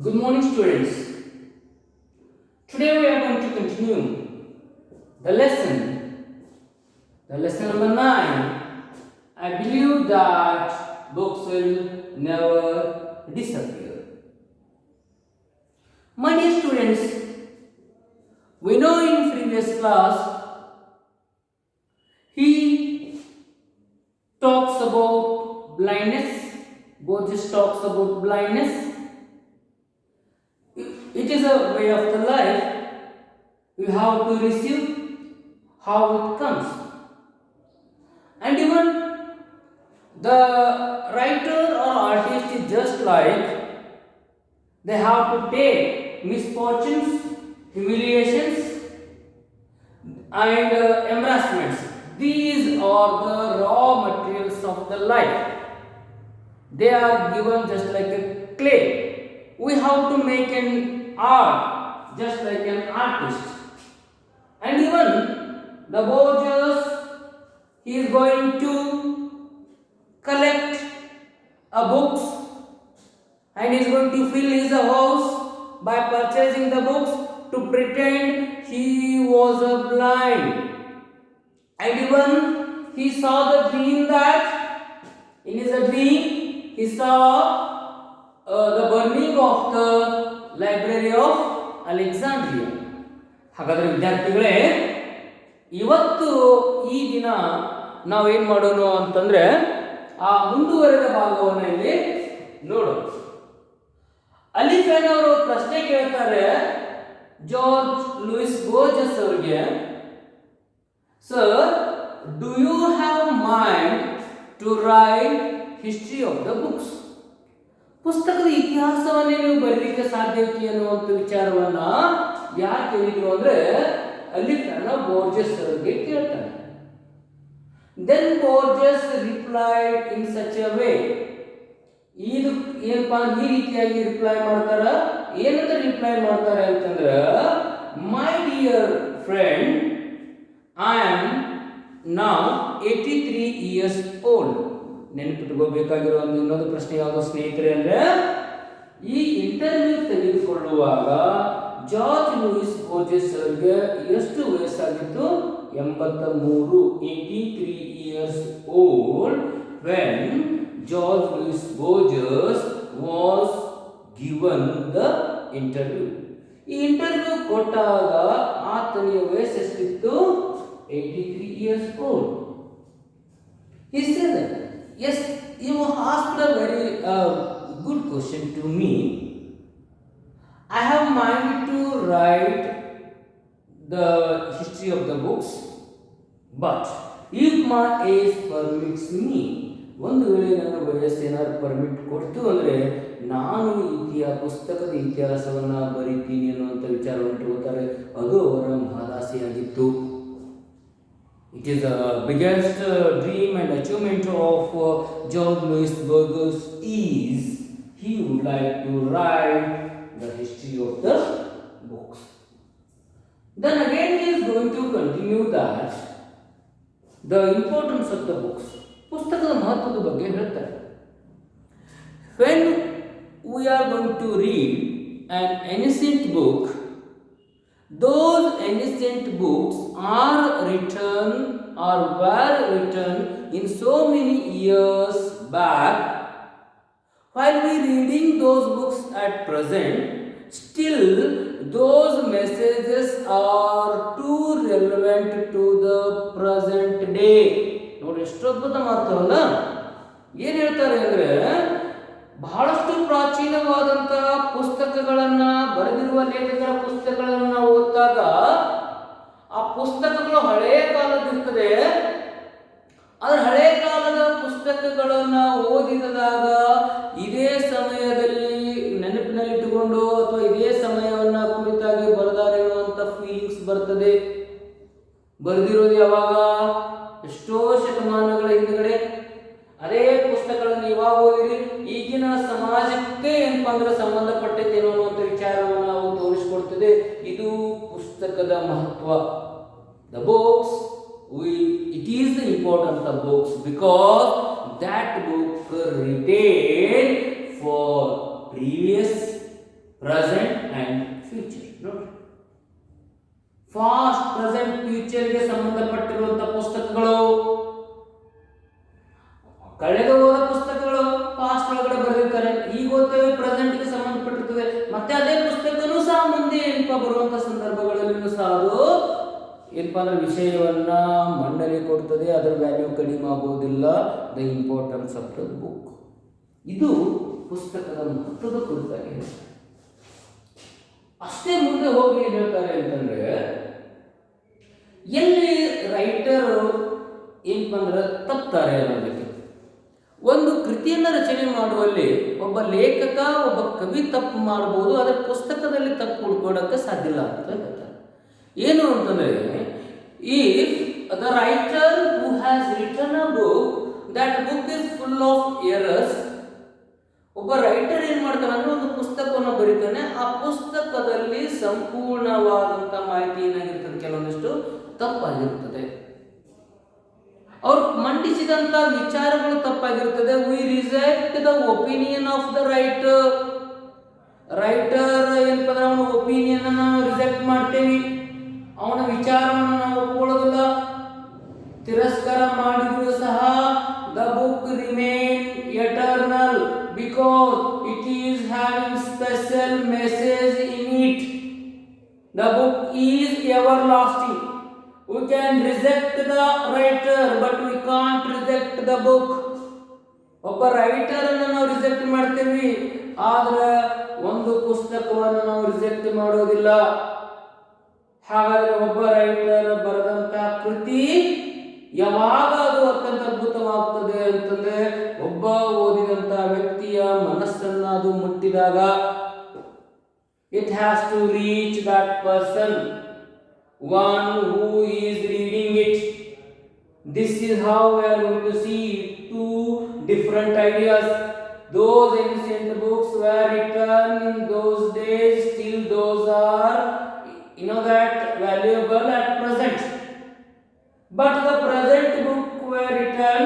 Good morning, students. Today we are going to continue the lesson. The lesson number 9. I believe that books will never disappear. My dear students, we know in previous class he talks about blindness. Borges talks about blindness. It is a way of the life. We have to receive how it comes. And even the writer or artist is just like they have to take misfortunes, humiliations, and embarrassments. These are the raw materials of the life. They are given just like a clay. We have to make an art just like an artist. And even the Borges, he is going to collect a books and he is going to fill his house by purchasing the books to pretend he was a blind. And even he saw the dream that in his dream he saw the burning of the library of Alexandria. ಹಾಗಾದರೆ ವಿದ್ಯಾರ್ಥಿಗಳೇ, ಇವತ್ತು ಈ ದಿನ ನಾವೇನು ಮಾಡೋಣ ಅಂತಂದರೆ ಆ ಮುಂದುವರೆದ ಭಾಗವನ್ನು ಇಲ್ಲಿ ನೋಡೋಣ. ಅಲಿಫೆನ್ ಅವರು ಪ್ರಶ್ನೆ ಕೇಳ್ತಾರೆ ಜಾರ್ಜ್ ಲೂಯಿಸ್ ಬೋರ್ಜಸ್ ಅವರಿಗೆ, sir, do you have mind to write history of the books? ಪುಸ್ತಕದ ಇತಿಹಾಸವನ್ನೇ ನೀವು ಬರೀಲಿಕ್ಕೆ ಸಾಧ್ಯತೆ ಅನ್ನುವಂಥ ವಿಚಾರವನ್ನ ಯಾರು ಕೇಳಿದ್ರು ಅಂದ್ರೆ ಅಲಿಫೆನ್ ಬೋರ್ಜಸ್ ಅವರಿಗೆ ಕೇಳ್ತಾನೆ. Then Borges replied in such a way. ಇದು ಏನಪ್ಪಾ ಈ ರೀತಿಯಾಗಿ ರಿಪ್ಲೈ ಮಾಡ್ತಾರ. ಏನಂತ ರಿಪ್ಲೈ ಮಾಡ್ತಾರೆ ಅಂತಂದ್ರೆ, my dear friend, I am now 83 years old. ನೆನಪಿಟ್ಕೋಬೇಕಾಗಿರೋ ಇನ್ನೊಂದು ಪ್ರಶ್ನೆ ಯಾವುದು ಸ್ನೇಹಿತರೆ ಅಂದ್ರೆ, ಈ ಇಂಟರ್ವ್ಯೂ ತೆಗೆದುಕೊಳ್ಳುವಾಗ ಜಾರ್ಜ್ ಲೂಯಿಸ್ ಬೋರ್ಜಸ್ ಅವರಿಗೆ ಎಷ್ಟು ವಯಸ್ಸಾಗಿತ್ತು? 83. 83 years old when George Louis Borges was given the interview. ಈ ಇಂಟರ್ವ್ಯೂ ಕೊಟ್ಟಾಗ ಆತನಿಗೆ ವಯಸ್ಸು ಎಷ್ಟಿತ್ತು? 83 years old. He said that, yes, you asked a very good question to me. I have mind to write the history of the books, but if my age permits me, ಒಂದು ವೇಳೆ ನನ್ನ ವಯಸ್ಸು ಏನಾದ್ರು permit ಕೊಡ್ತು ಅಂದರೆ ನಾನು ಪುಸ್ತಕದ ಇತಿಹಾಸವನ್ನು ಬರಿತೀನಿ ಅನ್ನುವಂಥ ವಿಚಾರವನ್ನು ತಗೋತಾರೆ. ಅದು ಅವರ ಮಹದಾಸೆಯಾಗಿತ್ತು. It is the biggest dream and achievement of George Louis Borges is he would like to write the history of the books. Then again he is going to continue that the importance of the books. ಪುಸ್ತಕದ ಮಹತ್ವದ ಬಗ್ಗೆ ಹೇಳ್ತಾರೆ. When we are going to read an ancient book, those ancient books are written or were written in so many years back. While we reading those books at present, still those messages are too relevant to the present day. ನೋಡಿ ಎಷ್ಟು ಅದ್ಭುತ ಮಾತಲ್ಲ. ಏನು ಹೇಳ್ತಾರೆ ಅಂದರೆ, ಬಹಳಷ್ಟು ಪ್ರಾಚೀನವಾದಂತಹ ಪುಸ್ತಕಗಳನ್ನ ಬರೆದಿರುವ ಲೇಖಕರ ಪುಸ್ತಕಗಳನ್ನ ಓದಿದಾಗ ಆ ಪುಸ್ತಕಗಳು ಹಳೆಯ ಕಾಲದಿರ್ತದೆ. ಆದರೆ ಹಳೆಯ ಕಾಲದ ಪುಸ್ತಕಗಳನ್ನ ಓದಿದಾಗ ಇದೇ ಸಮಯದಲ್ಲಿ ನೆನಪಿನಲ್ಲಿಟ್ಟುಕೊಂಡು ಅಥವಾ ಇದೇ ಸಮಯವನ್ನ ಕುರಿತಾಗಿ ಬರೆದಾರಿರುವಂತ ಫೀಲಿಂಗ್ಸ್ ಬರ್ತದೆ. ಬರೆದಿರೋದು ಯಾವಾಗ? ಎಷ್ಟೋ ಶತಮಾನಗಳ ಹಿಂದುಗಡೆ. ಅದೇ ಪುಸ್ತಕಗಳನ್ನು ಇವಾಗ ಓದಿರಿ ಈಗಿನ ಸಮಾಜಕ್ಕೆ ಏನಪ್ಪಾ ಅಂದ್ರೆ ಸಂಬಂಧಪಟ್ಟೇನೋ ಅನ್ನುವಂಥ ವಿಚಾರವನ್ನು ನಾವು ತೋರಿಸಿಕೊಡ್ತದೆ. ಇದು ಪುಸ್ತಕದ ಮಹತ್ವ. The books, it is the importance of books because that book retained for previous present and future. ನೋಡಿ, ಫಾಸ್ಟ್, ಪ್ರೆಸೆಂಟ್, ಫ್ಯೂಚರ್ಗೆ ಸಂಬಂಧಪಟ್ಟಿರುವಂತಹ ಪುಸ್ತಕಗಳು, ಕಳೆದು ಹೋದ ಪುಸ್ತಕಗಳು ಪಾಸ್ಟ್ ಒಳಗಡೆ ಬರೆದಿರ್ತಾರೆ, ಈಗ ಓದ್ತೇವೆ ಪ್ರೆಸೆಂಟ್ಗೆ ಸಂಬಂಧಪಟ್ಟಿರ್ತದೆ, ಮತ್ತೆ ಅದೇ ಪುಸ್ತಕನೂ ಸಹ ಮುಂದೆ ಏನಪ್ಪ ಬರುವಂತ ಸಂದರ್ಭಗಳಲ್ಲೂ ಸಹ ಅದು ಏನಪ್ಪ ಅಂದ್ರೆ ವಿಷಯವನ್ನ ಮಂಡನೆ ಕೊಡ್ತದೆ, ಅದರ ವ್ಯಾಲ್ಯೂ ಕಡಿಮೆ ಆಗೋದಿಲ್ಲ. The importance of the book, ಇದು ಪುಸ್ತಕದ ಮಹತ್ವದ ಕುರಿತಾಗಿ ಹೇಳ್ತಾರೆ. ಅಷ್ಟೇ ಮುಂದೆ ಹೋಗಿ ಏನ್ ಹೇಳ್ತಾರೆ ಅಂತಂದ್ರೆ, ಎಲ್ಲಿ ರೈಟರ್ ಏನಪ್ಪ ಅಂದ್ರೆ ತಪ್ತಾರೆ ಅನ್ನೋದಕ್ಕೆ, ಒಂದು ಕೃತಿಯನ್ನು ರಚನೆ ಮಾಡುವಲ್ಲಿ ಒಬ್ಬ ಲೇಖಕ, ಒಬ್ಬ ಕವಿ ತಪ್ಪು ಮಾಡಬಹುದು, ಅದರ ಪುಸ್ತಕದಲ್ಲಿ ತಪ್ಪು ಹುಡ್ಕೊಡಕ್ಕೆ ಸಾಧ್ಯ ಇಲ್ಲ ಅಂತ ಹೇಳ್ತಾರೆ. ಏನು ಅಂತಂದ್ರೆ, if the writer who has written a book, that book is full of errors. ಒಬ್ಬ ರೈಟರ್ ಏನ್ ಮಾಡ್ತಾನೆ ಅಂದ್ರೆ ಒಂದು ಪುಸ್ತಕವನ್ನು ಬರೀತಾನೆ, ಆ ಪುಸ್ತಕದಲ್ಲಿ ಸಂಪೂರ್ಣವಾದಂತ ಮಾಹಿತಿ ಏನಾಗಿರ್ತದೆ, ಕೆಲವೊಂದಿಷ್ಟು ತಪ್ಪಾಗಿರ್ತದೆ, ಅವ್ರು ಮಂಡಿಸಿದಂತ ವಿಚಾರಗಳು ತಪ್ಪಾಗಿರ್ತದೆ. We reject the opinion of the writer. Writer ಏನಪ್ಪ ಅಂದ್ರೆ ಅವನ ಒಪಿನಿಯನ್ ಅನ್ನು ನಾವು ರಿಜೆಕ್ಟ್ ಮಾಡ್ತೇವೆ, ಅವನ ವಿಚಾರವನ್ನು ನಾವು ಒಪ್ಕೊಳ್ಳೋದಿಲ್ಲ, ತಿರಸ್ಕಾರ ಮಾಡಿದ್ರು ಸಹ the book remain eternal because it is having special message in it. The book is ever lasting. We can reject the writer, but we can't reject the book. ಒಬ್ಬ ರೈಟರ್ ಅನ್ನು ನಾವು ರಿಜೆಕ್ಟ್ ಮಾಡ್ತೇವೆ, ಆದ್ರೆ ಒಂದು ಪುಸ್ತಕವನ್ನು ನಾವು ರಿಜೆಕ್ಟ್ ಮಾಡೋದಿಲ್ಲ. ಹಾಗಾದ್ರೆ ಒಬ್ಬ ರೈಟರ್ ಬರೆದಂತ ಕೃತಿ ಯಾವಾಗ ಅದು ಅತ್ಯಂತ ಅದ್ಭುತವಾಗ್ತದೆ ಅಂತಂದ್ರೆ, ಒಬ್ಬ ಓದಿದಂತ ವ್ಯಕ್ತಿಯ ಮನಸ್ಸನ್ನ ಅದು ಮುಟ್ಟಿದಾಗ, it has to reach that person, one who is reading it. This is how we are going to see two different ideas. Those ancient books were written in those days, still those are that valuable at present. But the present book were written,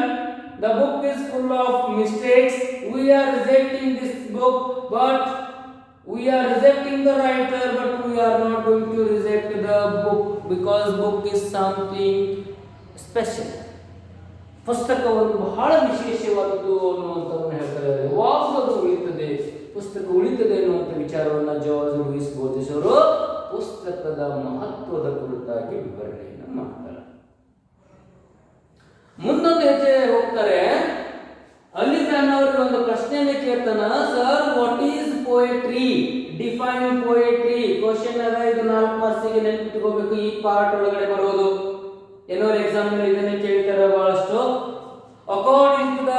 the book is full of mistakes. We are rejecting this book, but we are rejecting the writer, but we are not going to reject the book, because book is something special. ಪುಸ್ತಕ ಒಂದು ಬಹಳ ವಿಶೇಷವಾದದ್ದು ಅನ್ನುವಂಥದ್ದನ್ನು ಹೇಳ್ತಾರೆ. ಯಾವಾಗಲೂ ಅದು ಉಳಿತದೆ, ಪುಸ್ತಕ ಉಳಿತದೆ ಅನ್ನುವಂಥ ವಿಚಾರವನ್ನು ಜಾರ್ಜ್ ಲೂಯಿಸ್ ಬೋರ್ಜೆಸ್ ಅವರು ಪುಸ್ತಕದ ಮಹತ್ವದ ಕುರಿತಾಗಿ ವಿವರಣೆಯನ್ನು ಮಾಡ್ತಾರೆ. ಮುಂದೊಂದು ಹೆಜ್ಜೆ ಹೋಗ್ತಾರೆ, ಅಲಿಫ್ಯಾನ್ ಅವರಿಗೆ ಒಂದು ಪ್ರಶ್ನೆಯನ್ನು ಕೇಳ್ತಾನ, sir what is poetry, define poetry. Question ಅದ, ಇದು 4 ಮಾರ್ಕ್ಸಿಗೆ ನೆನಪಿಟ್ಕೋಬೇಕು, ಈ ಪಾರ್ಟ್ ಒಳಗಡೆ ಬರೋದು. ಏನೋ ಎಕ್ಸಾಮ್ ನಲ್ಲಿ ಇದನ್ನೇ ಕೇಳ್ತಾರೆ ಬಹಳಷ್ಟು. According to the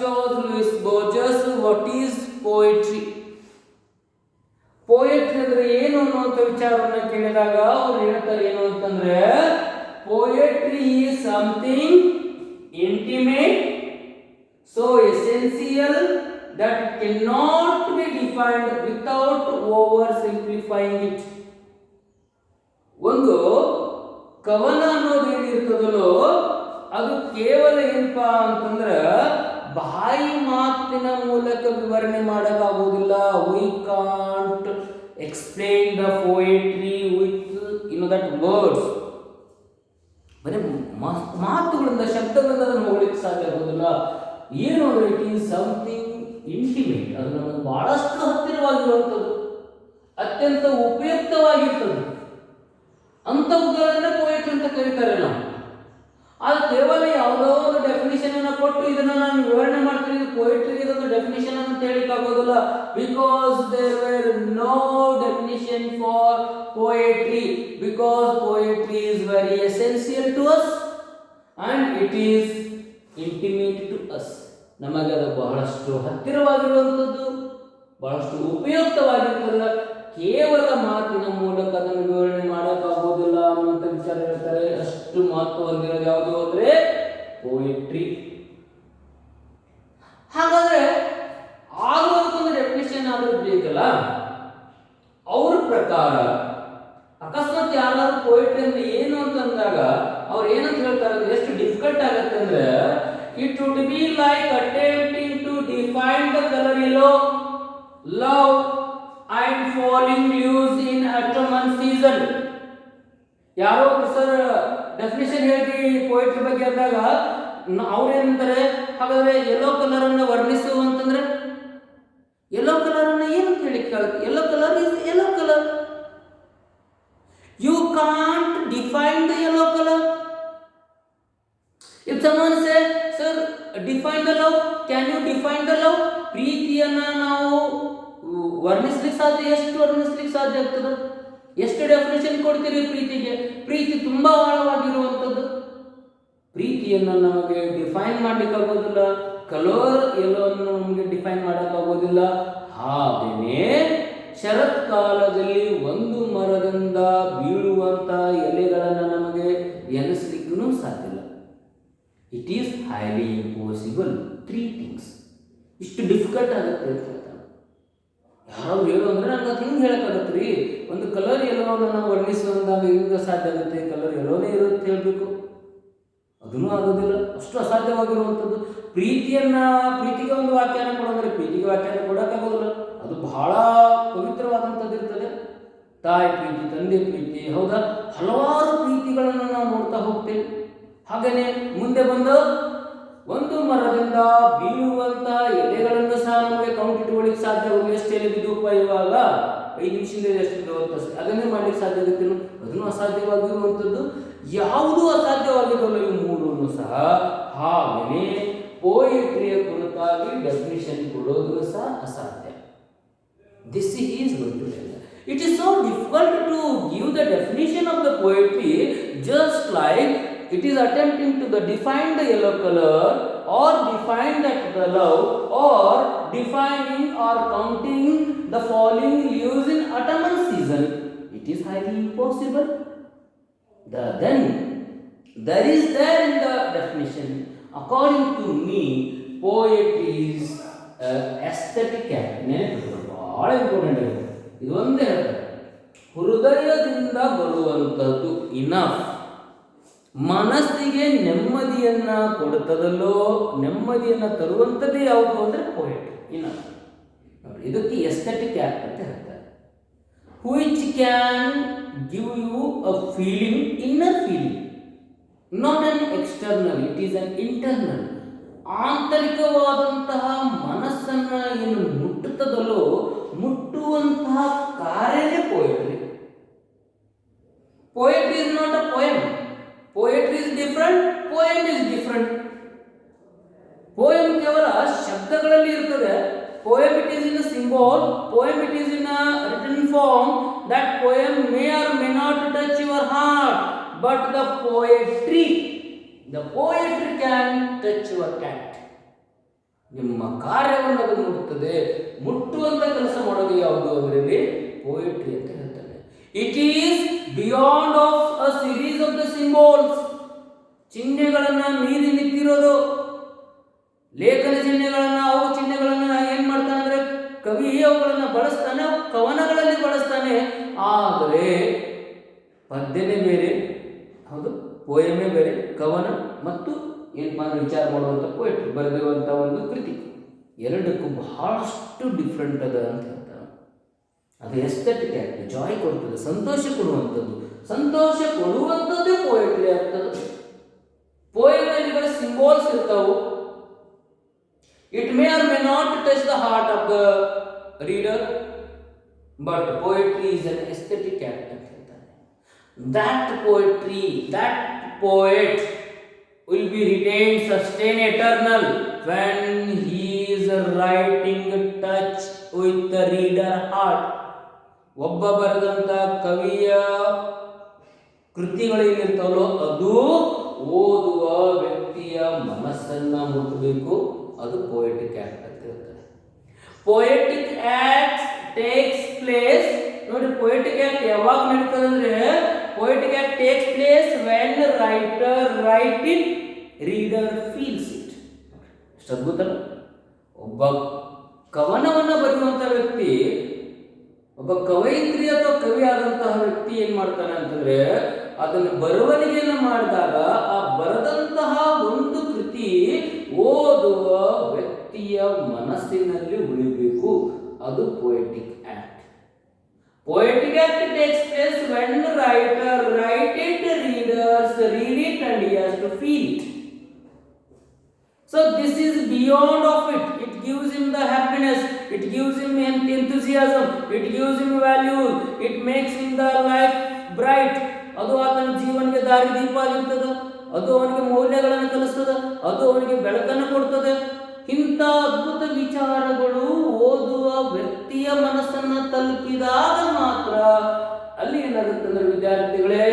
Jorge Luis Borges, what is poetry, poetry ಅಂದ್ರೆ ಏನು ಅನ್ನುವಂಥ ವಿಚಾರವನ್ನ ಕೇಳಿದಾಗ ಅವ್ರು ಹೇಳ್ತಾರೆ ಏನು ಅಂತಂದ್ರೆ, poetry is something intimate, so essential that it cannot be defined without oversimplifying it. ಒಂದು ಕವನ ಅನ್ನೋದು ಏನಿರ್ತದಲ್ಲೋ ಅದು ಕೇವಲ ಏನಪ್ಪಾ ಅಂತಂದ್ರೆ ಬಾಯಿ ಮಾತಿನ ಮೂಲಕ ವಿವರಣೆ ಮಾಡಕ್ಕಾಗೋದಿಲ್ಲ. we can't explain the poetry with that words. ಬರೀ ಮಾತುಗಳಿಂದ, ಶಬ್ದಗಳಿಂದ ಅದನ್ನು ಹೋಗ್ಲಿಕ್ಕೆ ಸಾಧ್ಯ ಆಗೋದಿಲ್ಲ. ಏನು ಅಂದ್ರೆ ಇಟ್ ಈಸ್ ಸಮಥಿಂಗ್ ಇಂಟಿಮೇಟ್, ಅದು ನಮಗೆ ಬಹಳಷ್ಟು ಹತ್ತಿರವಾಗಿರುವಂಥದ್ದು, ಅತ್ಯಂತ ಉಪಯುಕ್ತವಾಗಿರ್ತದೆ. ಅಂಥವುಗಳನ್ನ ಪೋಯಟ್ರಿ ಅಂತ ಕರೀತಾರೆ ನಾವು. ಅದು ಕೇವಲ ಯಾವುದೋ ಒಂದು ಡೆಫಿನಿಷನ್ ಅನ್ನು ಕೊಟ್ಟು ಇದನ್ನ ನಾನು ವಿವರಣೆ ಮಾಡ್ತೀನಿ, ಇದು ಪೋಯಟ್ರಿ ಇದೊಂದು ಡೆಫಿನಿಷನ್ ಅಂತ ಹೇಳಿಕ್ ಆಗೋದಿಲ್ಲ. Because there were no definition for poetry, because poetry is very essential to us and it is intimate to us. ನಮಗೆ ಅದು ಬಹಳಷ್ಟು ಹತ್ತಿರವಾಗಿರುವಂಥದ್ದು, ಬಹಳಷ್ಟು ಉಪಯುಕ್ತವಾಗಿರ್ತದೆ. ಕೇವಲ ಮಾತಿನ ಮೂಲಕ ಅದನ್ನು ವಿವರಣೆ ಮಾಡೋಕ್ಕಾಗೋದಿಲ್ಲ ಅನ್ನುವಂಥ ವಿಚಾರ ಹೇಳ್ತಾರೆ. ಅಷ್ಟು ಮಹತ್ವ ಹೊಂದಿರೋದು ಯಾವುದು ಅಂದ್ರೆ ಪೋಯಟ್ರಿ. ಹಾಗಾದ್ರೆ ಆಗೋದಕ್ಕೊಂದು ಡೆಫಿನೇಷನ್ ಆದ್ರೂ ಬೇಕಲ್ಲ. ಅವ್ರ ಪ್ರಕಾರ ಅಕಸ್ಮಾತ್ ಯಾರಾದ್ರೂ ಪೋಯಟ್ರಿ ಅಂದ್ರೆ ಏನು ಅಂತಂದಾಗ ಅವ್ರು ಏನಂತ ಹೇಳ್ತಾರೆ ಅಂದ್ರೆ, ಎಷ್ಟು ಡಿಫಿಕಲ್ಟ್ ಆಗುತ್ತೆ ಅಂದ್ರೆ, it would be like attempting to define the colour yellow, love and falling leaves in autumn season. ಯಾರೋ ಸರ್ ಡೆಫಿನೇಷನ್ ಹೇಳ್ರಿ ಪೋಯಟ್ರಿ ಬಗ್ಗೆ ಅಂದಾಗ ಅವ್ರೇನಂತಾರೆ, ಹಾಗಾದ್ರೆ ಯೆಲ್ಲೋ ಕಲರ್ ಅನ್ನು ವರ್ಣಿಸು ಅಂತಂದ್ರೆ ಯೆಲ್ಲೋ ಕಲರ್ ಅನ್ನ ಏನು ಹೇಳಿಕ್ಕಾಗುತ್ತೆ? Yellow colour is yellow colour. You can't define the yellow colour. If someone say sir define the love, can you define the love? ಪ್ರೀತಿಯನ್ನ ನಾವು ವರ್ಣಿಸ್ಲಿಕ್ಕೆ ಸಾಧ್ಯ, ಎಷ್ಟು ವರ್ಣಿಸ್ಲಿಕ್ಕೆ ಸಾಧ್ಯ ಆಗ್ತದೆ? ಎಷ್ಟು ಡೆಫಿನೇಷನ್ ಕೊಡ್ತೀರಿ ಪ್ರೀತಿಗೆ? ಪ್ರೀತಿ ತುಂಬಾ ಆಳವಾಗಿರುವಂಥದ್ದು. ಪ್ರೀತಿಯನ್ನು ನಮಗೆ ಡಿಫೈನ್ ಮಾಡ್ಲಿಕ್ಕಾಗೋದಿಲ್ಲ, ಕಲರ್ ಎಲ್ಲವನ್ನು ನಮಗೆ ಡಿಫೈನ್ ಮಾಡೋಕ್ಕಾಗೋದಿಲ್ಲ. ಹಾಗೆಯೇ ಶರತ್ಕಾಲದಲ್ಲಿ ಒಂದು ಮರದಿಂದ ಬೀಳುವಂಥ ಎಲೆಗಳನ್ನು ನಮಗೆ ಎನಿಸ್ಲಿಕ್ಕೂ ಸಾಧ್ಯ ಇಲ್ಲ. It is highly impossible. 3 things. ಇಷ್ಟು ಡಿಫಿಕಲ್ಟ್ ಆಗುತ್ತೆ ಅಂತ ಹೇಳ್ತಾರೆ. ಯಾರು ಹೇಳು ಅಂದರೆ ನನಗೆ ಅದು ಹಿಂಗೆ ಹೇಳೋಕ್ಕಾಗತ್ತೆ ರೀ, ಒಂದು ಕಲರ್ ಎಲ್ಲೋವನ್ನು ನಾವು ವರ್ಣಿಸುವಂದಾಗ ಹಿಂಗೆ ಸಾಧ್ಯ ಆಗುತ್ತೆ, ಕಲರ್ ಎಲ್ಲೋನೇ ಇರುತ್ತೆ ಹೇಳಬೇಕು, ಅದನ್ನೂ ಆಗೋದಿಲ್ಲ. ಅಷ್ಟು ಅಸಾಧ್ಯವಾಗಿರುವಂಥದ್ದು. ಪ್ರೀತಿಗೆ ಒಂದು ವ್ಯಾಖ್ಯಾನ ಕೊಡೋದ್ರೆ ಪ್ರೀತಿಗೆ ವ್ಯಾಖ್ಯಾನ ಕೊಡೋಕ್ಕಾಗೋದಿಲ್ಲ. ಅದು ಬಹಳ ಪವಿತ್ರವಾದಂಥದ್ದು ಇರ್ತದೆ. ತಾಯಿ ಪ್ರೀತಿ, ತಂದೆ ಪ್ರೀತಿ, ಹೌದಾ, ಹಲವಾರು ಪ್ರೀತಿಗಳನ್ನು ನಾವು ನೋಡ್ತಾ ಹೋಗ್ತೇವೆ. ಹಾಗೆಯೇ ಮುಂದೆ ಬಂದು ಒಂದು ಮರದಿಂದ ಬೀಳುವಂಥ ಎಲೆಗಳನ್ನು ಸಹ ನಮಗೆ ಕೌಂಟ್ ಇಟ್ಕೊಳ್ಳಿಕ್ಕೆ ಸಾಧ್ಯ ಆಗುತ್ತೆ. ಎಷ್ಟು ಎಲೆ ಬಿದ್ದೂಪ ಇವಾಗ 5 ನಿಮಿಷದಿಂದ ಎಷ್ಟು ಅಂತ ಅದನ್ನೇ ಮಾಡ್ಲಿಕ್ಕೆ ಸಾಧ್ಯ ಆಗುತ್ತೆ. ಅದನ್ನು ಅಸಾಧ್ಯವಾಗಿರುವಂಥದ್ದು. ಯಾವುದೂ ಅಸಾಧ್ಯವಾಗಿರೋಲ್ಲ ಇವು ಮೂರನ್ನು ಸಹ. ಹಾಗೆಯೇ ಪೋಯಿಟ್ರಿಯ ಕುರಿತಾಗಿ ಡೆಫಿನಿಷನ್ ಕೊಡೋದು ಸಹ ಅಸಾಧ್ಯ. This is going to tell. It is so difficult to give the definition of the poetry, just like it is attempting to define the yellow color or define that the love or defining or counting the falling leaves in autumn season. It is highly impossible. Then there is there in the definition. According to me, poetry is aesthetic act. ಬಹಳ important ಆಗಿದೆ. ಇದು ಒಂದೇ ಹೇಳ್ತಾರೆ, ಹೃದಯದಿಂದ ಬರುವಂಥದ್ದು enough. ಮನಸ್ಸಿಗೆ ನೆಮ್ಮದಿಯನ್ನ ಕೊಡುತ್ತದಲ್ಲೋ, ನೆಮ್ಮದಿಯನ್ನ ತರುವಂಥದ್ದೇ ಯಾವುದು ಅಂದರೆ ಪೋಯೆಟ್ರಿ. ಇನಫ್. ಇದಕ್ಕೆ ಎಸ್ಥೆಟಿಕ್ ಆಕ್ಟ್ ಅಂತ ಹೇಳ್ತಾರೆ. which can give you a feeling, inner feeling, not an external, it is an internal. ಆಂತರಿಕವಾದಂತಹ ಮನಸ್ಸನ್ನ ಏನು ಮುಟ್ಟುತ್ತದಲ್ಲೋ, ಮುಟ್ಟುವಂತಹ ಕಾರ್ಯವೇ poetry. Poetry is not a poem. Poetry is different, poem is different. Poem ಕೇವಲ ಶಬ್ದಗಳಲ್ಲಿ ಇರ್ತದೆ. Poem it is in a symbol, poem it is in a written form. That poem may or may not touch your heart, but the poetry can touch your cat. ನಿಮ್ಮ ಕಾರ್ಯವನ್ನು ಅದು ಮುಟ್ಟುತ್ತದೆ. ಮುಟ್ಟುವಂತ ಕೆಲಸ ಮಾಡೋದು ಯಾವುದು ಅಂದರೆ ಪೋಯೆಟ್ರಿ ಅಂತ ಹೇಳ್ತಾರೆ. It is beyond of a series of the symbols. ಚಿಹ್ನೆಗಳನ್ನ ಮೀರಿ ನಿಂತಿರೋದು. ಲೇಖನ ಚಿಹ್ನೆಗಳನ್ನ, ಅವು ಚಿಹ್ನೆಗಳನ್ನ ಏನ್ ಮಾಡ್ತಾನೆ ಅಂದ್ರೆ ಕವಿ ಅವುಗಳನ್ನ ಬಳಸ್ತಾನೆ, ಕವನಗಳಲ್ಲಿ ಬಳಸ್ತಾನೆ. ಆದರೆ ಪದ್ಯನೇ ಬೇರೆ, ಹೌದು, ಪೋಯಮೇ ಬೇರೆ, ಕವನ ಮತ್ತು ಏನಪ್ಪ ಅಂದ್ರೆ ವಿಚಾರ ಮಾಡುವಂಥ ಪೋಯೆಟ್ರಿ, ಬರೆದಿರುವಂಥ ಒಂದು ಕೃತಿ, ಎರಡಕ್ಕೂ ಬಹಳಷ್ಟು ಡಿಫ್ರೆಂಟ್ ಅದ ಅಂತ ಹೇಳ್ತಾರೆ. ಅದು ಎಸ್ಥೆಟಿಕ್ ಆಕ್ಟ್, ಜಾಯ್ ಕೊಡ್ತದೆ, ಸಂತೋಷ ಕೊಡುವಂಥದ್ದು. ಸಂತೋಷ ಕೊಡುವಂಥದ್ದೇ ಪೋಯೆಟ್ರಿ ಆಗ್ತದೆ. ಪೋಯೆಮ್ನಲ್ಲಿ ಬರೀ ಸಿಂಬಲ್ಸ್ ಇರ್ತಾವು. It may R may not touch the heart of the reader, but poetry is an aesthetic act ಅಂತ ಹೇಳ್ತಾರೆ. That poetry, that poet will be retained, sustain eternal when he is writing touch with the reader heart. ಒಬ್ಬ ಬರೆದಂತ ಕವಿಯ ಕೃತಿಗಳೇನಿರ್ತಾವೋ ಅದು ಓದುವ ವ್ಯಕ್ತಿಯ ಮನಸ್ಸನ್ನ ಮುಟ್ಟಬೇಕು. ಅದು ಪೋಯೆಟಿಕ್ ಆಕ್ಟ್ ಅಂತ ಹೇಳ್ತಾರೆ. ಪೋಯೆಟಿಕ್ ಆಕ್ಟ್ ಟೇಕ್ಸ್ ಪ್ಲೇಸ್. ನೋಡಿ, ಪೋಯೆಟಿಕ್ ಆಕ್ಟ್ ಯಾವಾಗ ನಡೀತದೆ ಅಂದ್ರೆ, poetic act takes place when the writer writes it, reader feels it. ಎಷ್ಟು ಅದ್ಭುತ. ಒಬ್ಬ ಕವನವನ್ನು ಬರೆಯುವಂಥ ವ್ಯಕ್ತಿ, ಒಬ್ಬ ಕವಯಿತ್ರಿ ಅಥವಾ ಕವಿ ಆದಂತಹ ವ್ಯಕ್ತಿ ಏನ್ ಮಾಡ್ತಾನೆ ಅಂತಂದ್ರೆ, ಅದನ್ನು ಬರವಣಿಗೆಯನ್ನು ಮಾಡಿದಾಗ ಆ ಬರೆದಂತಹ ಒಂದು ಕೃತಿ ಓದುವ ವ್ಯಕ್ತಿಯ ಮನಸ್ಸಿನಲ್ಲಿ ಉಳಿಬೇಕು. ಅದು ಪೋಯೆಟಿಕ್ act. Poetic act takes place when the writer write it, readers read it, and he has to feel it. So this is beyond of it. It gives him the happiness, it gives him enthusiasm, it gives him values, it makes him the life bright. ಅದು ಆತನ ಜೀವನಕ್ಕೆ ದಾರಿ ದೀಪ ಆಗಿರ್ತದೆ, ಅದು ಅವನಿಗೆ ಮೌಲ್ಯಗಳನ್ನು ಕಲಿಸ್ತದೆ, ಅದು ಅವನಿಗೆ ಬೆಳಕನ್ನು ಕೊಡ್ತದೆ. ಇಂಥ ಅದ್ಭುತ ವಿಚಾರಗಳು ಓದುವ ವ್ಯಕ್ತಿಯ ಮನಸ್ಸನ್ನು ತಲುಪಿದಾಗ ಮಾತ್ರ ಅಲ್ಲಿ ಏನಾಗುತ್ತೆ ಅಂದ್ರೆ ವಿದ್ಯಾರ್ಥಿಗಳೇ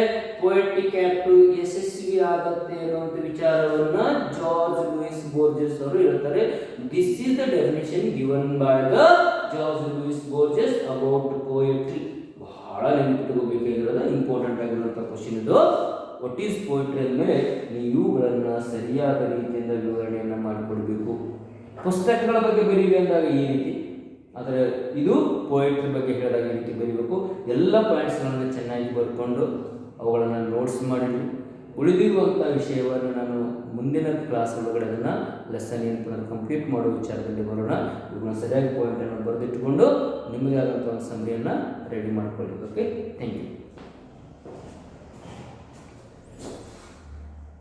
ಪೊಯೆಟಿಕ್ ಆಕ್ಟ್ ಯಶಸ್ವಿ ಆಗುತ್ತೆ ಅನ್ನುವಂಥ ವಿಚಾರವನ್ನ ಜಾರ್ಜ್ ಲೂಯಿಸ್ ಬೋರ್ಜಸ್ ಅವರು ಹೇಳ್ತಾರೆ. This is the definition given by the Jorge Luis Borges about poetry. ಬಹಳ ನೆನಪಿಟ್ಕೋಬೇಕಾಗಿರೋದು ಇಂಪಾರ್ಟೆಂಟ್ ಆಗಿರುವಂಥ ಕ್ವಶನ್ ಇದು. ವಾಟ್ ಈಸ್ ಪೋಯೆಟ್ರಿ ಅಂದಮೇಲೆ ನೀವು ಇವುಗಳನ್ನು ಸರಿಯಾದ ರೀತಿಯಿಂದ ವಿವರಣೆಯನ್ನು ಮಾಡಿಕೊಡ್ಬೇಕು. ಪುಸ್ತಕಗಳ ಬಗ್ಗೆ ಬರೀವಿ ಅಂದಾಗ ಈ ರೀತಿ, ಆದರೆ ಇದು ಪೋಯೆಟ್ರಿ ಬಗ್ಗೆ ಹೇಳಿದಾಗ ಈ ರೀತಿ ಬರೀಬೇಕು. ಎಲ್ಲ ಪಾಯಿಂಟ್ಸ್ಗಳನ್ನು ಚೆನ್ನಾಗಿ ಬರ್ಕೊಂಡು ಅವುಗಳನ್ನು ನೋಟ್ಸ್ ಮಾಡಿದ್ವಿ. ಉಳಿದಿರುವಂಥ ವಿಷಯವನ್ನು ನಾನು ಮುಂದಿನ ಕ್ಲಾಸ್ ಒಳಗಡೆ ಅದನ್ನು ಲೆಸನ್ ಏನಂತ ಕಂಪ್ಲೀಟ್ ಮಾಡೋ ವಿಚಾರದಲ್ಲಿ ಬರೋಣ. ಇವುಗಳನ್ನ ಸರಿಯಾಗಿ ಪಾಯಿಂಟನ್ನು ಬರೆದಿಟ್ಟುಕೊಂಡು ನಿಮಗೆ ಆದಂಥ ಒಂದು ಸಮರಿಯನ್ನು ರೆಡಿ ಮಾಡ್ಕೊಳ್ಳಿ. Okay, thank you.